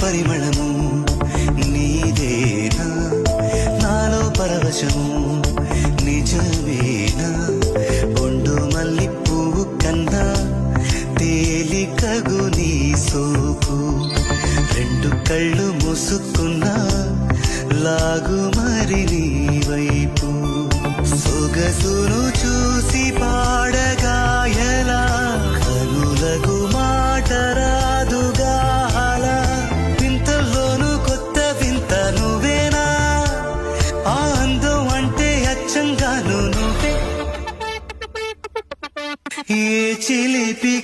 పరిమళము నీదేనా నాలో పరవశము నిజమేనా ఒండు మల్లి పువ్వు కన్నా తేలికగు నీ సోకు రెండు కళ్ళు మూసుకున్నా లాగు మరి నీ వైపు సొగసును చూసి పాడగాయలా కనులకు మాట రాదుగాల వింతల్లోనూ కొత్త వింత నువ్వేనా ఆ అందం అంటే అచ్చంగాను నువ్వే ఏ చిలిపి